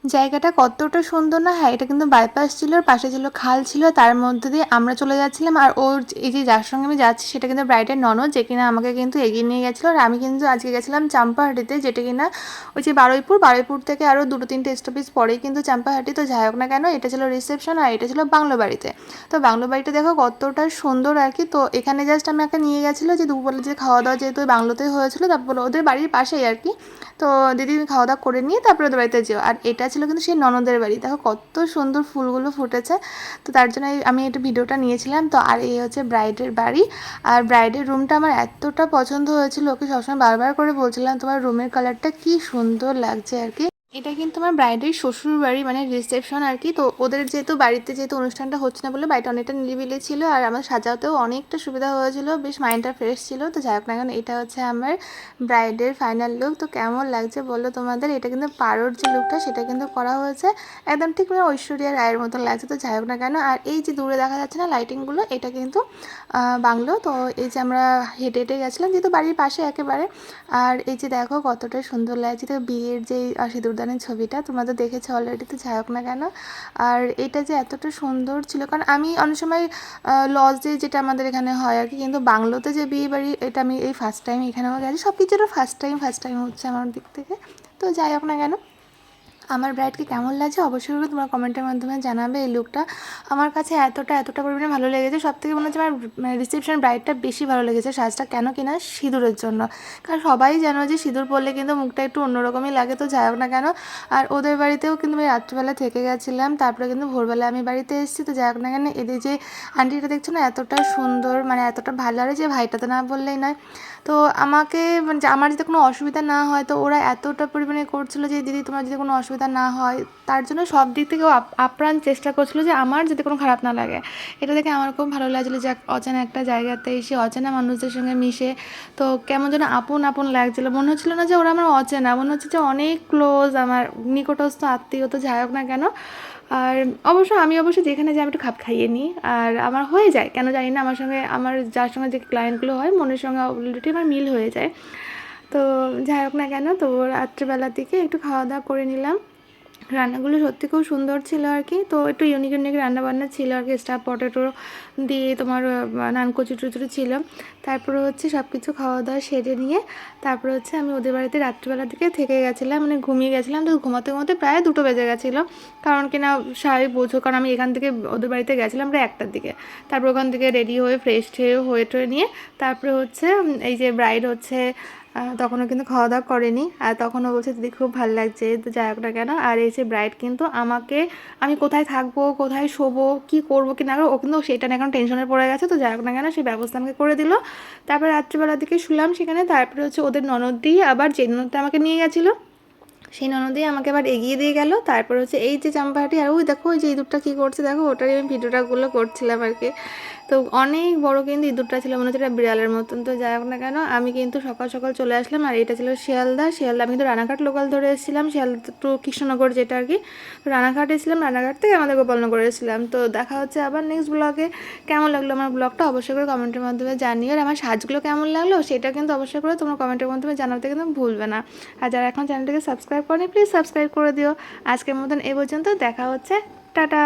জায়গাটা কতটা সুন্দর না। হ্যাঁ, এটা কিন্তু বাইপাস ছিল, আর পাশে ছিল খাল ছিল, তার মধ্যে দিয়ে আমরা চলে যাচ্ছিলাম। আর ওর এই যে যার সঙ্গে আমি যাচ্ছি সেটা কিন্তু ব্রাইডের ননদ, যে কিনা আমাকে কিন্তু এগিয়ে নিয়ে গেছিলো। আর আমি কিন্তু আজকে গেছিলাম চাম্পাহাটিতে, যেটা কিনা ওই যে বারুইপুর থেকে আরও 2-3টে স্টপেজ পরেই কিন্তু চাম্পাহাটি। তো যাই হোক না কেন, এটা ছিল রিসেপশন আর এটা ছিল বাংলো বাড়িতে। তো বাংলো বাড়িটা দেখো কতটা সুন্দর আর কি। তো এখানে জাস্ট আমাকে নিয়ে গেছিলো যে দুপুরে যে খাওয়া দাওয়া যেহেতু ওই বাংলোতেই হয়েছিল, তারপর ওদের বাড়ির পাশেই আর কি। তো দিদি খাওয়া দাওয়া করে নিয়ে তারপরে ওদের বাড়িতে যেও। আর এটা ছিল কিন্তু সেই ননদের বাড়ি, দেখো কত সুন্দর ফুলগুলো ফুটেছে। তো তার জন্য আমি এটা ভিডিওটা নিয়েছিলাম। তো আর এই হচ্ছে ব্রাইডের বাড়ি। আর ব্রাইডের রুমটা আমার এতটা পছন্দ হয়েছিল, ওকে সবসময় বারবার করে বলছিলাম তোমার রুমের কালারটা কি সুন্দর লাগছে আর কি। এটা কিন্তু আমার ব্রাইডের শ্বশুর বাড়ি, মানে রিসেপশন আর কি। তো ওদের যেহেতু বাড়িতে যেহেতু অনুষ্ঠানটা হচ্ছে না বলে বাড়িটা অনেকটা নিরিবিলি ছিল, আর আমার সাজাতেও অনেকটা সুবিধা হয়েছিল, বেশ মাইন্ডটা ফ্রেশ ছিল। তো যাই হোক না কেন, এটা হচ্ছে আমার ব্রাইডের ফাইনাল লুক। তো কেমন লাগছে বলো তোমাদের। এটা কিন্তু পাড়োর যে লুকটা সেটা কিন্তু করা হয়েছে একদম ঠিক মানে ঐশ্বরিয়া রায়ের মতন লাগছে। তো যাই হোক না কেন, আর এই যে দূরে দেখা যাচ্ছে না লাইটিংগুলো, এটা কিন্তু বাংলো। তো এই যে আমরা হেঁটে হেঁটে গেছিলাম যেহেতু বাড়ির পাশে একেবারে। আর এই যে দেখো কতটা সুন্দর লাগছে। তো বিয়ের যে সিঁদুরদানের ছবিটা তোমরা তো দেখেছো অলরেডি, তো যাই হোক না কেন। আর এটা যে এতটা সুন্দর ছিল, কারণ আমি অনেক সময় লজে যেটা আমাদের এখানে হয় আর কি, কিন্তু বাংলোতে যে বিয়ে বাড়ি এটা আমি এই ফার্স্ট টাইম এখানেও গেছি। সব কিছুটা ফার্স্ট টাইম হচ্ছে আমার দিক থেকে। তো যাই হোক না কেন, আমার ব্রাইডকে কেমন লাগছে অবশ্যই করে তোমরা কমেন্টের মাধ্যমে জানাবে। এই লুকটা আমার কাছে এতটা পরিমাণে ভালো লেগেছে। সবথেকে মনে হচ্ছে আমার রিসেপশন ব্রাইডটা বেশি ভালো লেগেছে সাজটা, কেন কিনা সিঁদুরের জন্য। কারণ সবাই জানো যে সিঁদুর পরলে কিন্তু মুখটা একটু অন্যরকমই লাগে। তো যাই হোক না কেন, আর ওদের বাড়িতেও কিন্তু আমি রাত্রিবেলা থেকে গেছিলাম, তারপরে কিন্তু ভোরবেলা আমি বাড়িতে এসেছি। তো যাই হোক না কেন, এদের যে আন্টিটা দেখছো না এতটা সুন্দর, মানে এতটা ভালো লাগে যে ভাইটা তো না বললেই নয়। তো আমাকে মানে আমার যাতে কোনো অসুবিধা না হয়, তো ওরা এতটা পরিমাণে করছিলো যে দিদি তোমার যদি কোনো অসুবিধা না হয়, তার জন্য সব দিক থেকে আপ্রাণ চেষ্টা করছিলো যে আমার যাতে কোনো খারাপ না লাগে। এটা দেখে আমার খুব ভালো লাগছিলো যে অচেনা একটা জায়গাতে এসে অচেনা মানুষদের সঙ্গে মিশে তো কেমন যেন আপন আপন লাগছিলো। মনে হচ্ছিলো না যে ওরা আমার অচেনা, মনে হচ্ছে যে অনেক ক্লোজ, আমার নিকটস্থ আত্মীয়। তো যাই হোক না কেন, আর আমি অবশ্য যেখানে যাই আমি একটু খাপ খাইয়ে নিই, আর আমার হয়ে যায় কেন জানি না, আমার সঙ্গে আমার যার সঙ্গে যে ক্লায়েন্টগুলো হয় মনের সঙ্গে অলরেডি আমার মিল হয়ে যায়। তো যাই হোক না কেন, তো রাত্রিবেলার দিকে একটু খাওয়া দাওয়া করে নিলাম। রান্নাগুলো সত্যি খুব সুন্দর ছিল আর কি। তো একটু ইউনিক রান্নাবান্না ছিল আর কি, স্টাফ পটেটো দিয়ে তোমার নান কচুরি ছিল। তারপরে হচ্ছে সব কিছু খাওয়া দাওয়া সেরে নিয়ে তারপরে হচ্ছে আমি ওদের বাড়িতে রাত্রিবেলার দিকে থেকে গেছিলাম, মানে ঘুমিয়ে গেছিলাম। তো ঘুমাতে ঘুমাতে প্রায় 2টো বেজে গেছিলো, কারণ কিনা স্বাভাবিক বোঝো, কারণ আমি এখান থেকে ওদের বাড়িতে গেছিলাম প্রায় 1টার দিকে। তারপর ওখান থেকে রেডি হয়ে ফ্রেশ হয়ে টয়ে নিয়ে তারপরে হচ্ছে এই যে ব্রাইড হচ্ছে তখনও কিন্তু খাওয়া দাওয়া করেনি, আর তখনও বলছে দিদি খুব ভালো লাগছে। তো যাই হোক না কেন, আর এই যে ব্রাইড কিন্তু আমাকে আমি কোথায় থাকবো, কোথায় শোবো, কি করবো কি না করবো, ও কিন্তু সেটা নিয়ে এখন টেনশনে পড়ে গেছে। তো যাই হোক না কেন, সেই ব্যবস্থা আমাকে করে দিল। তারপরে রাত্রিবেলার দিকে শুলাম সেখানে। তারপরে হচ্ছে ওদের ননদই আবার যে ননদটা আমাকে নিয়ে গেছিলো সেই ননদই আমাকে আবার এগিয়ে দিয়ে গেল। তারপর হচ্ছে এই যে চাম্পাহাটি, আর ওই দেখো ওই যে ইঁদুরটা কী করছে দেখো, ওটারই আমি ভিডিওটাগুলো করছিলাম আর কি। তো অনেক বড় কিন্তু ইঁদুরটা ছিল, মনে হচ্ছে এটা বিড়ালের মতন। তো যাই হোক না কেন, আমি কিন্তু সকাল সকাল চলে আসলাম। আর এটা ছিল শিয়ালদা। আমি কিন্তু রানাঘাট লোকাল ধরে এসেছিলাম, শিয়ালদা টু কৃষ্ণনগর যেটা আর কি। তো রানাঘাট এসেছিলাম, রানাঘাট থেকে আমাদের গোপালনগর এসেছিলাম। তো দেখা হচ্ছে আবার নেক্সট ব্লগে। কেমন লাগলো আমার ব্লগটা অবশ্যই করে কমেন্টের মাধ্যমে জানিও, আর আমার সাজগুলো কেমন লাগলো সেটা কিন্তু অবশ্যই করে তোমরা কমেন্টের মাধ্যমে জানাতে কিন্তু ভুলবে না। আর যারা এখন চ্যানেলটাকে সাবস্ক্রাইব করেনি প্লিজ সাবস্ক্রাইব করে দিও। আজকের মতন এ পর্যন্ত, দেখা হচ্ছে, টাটা।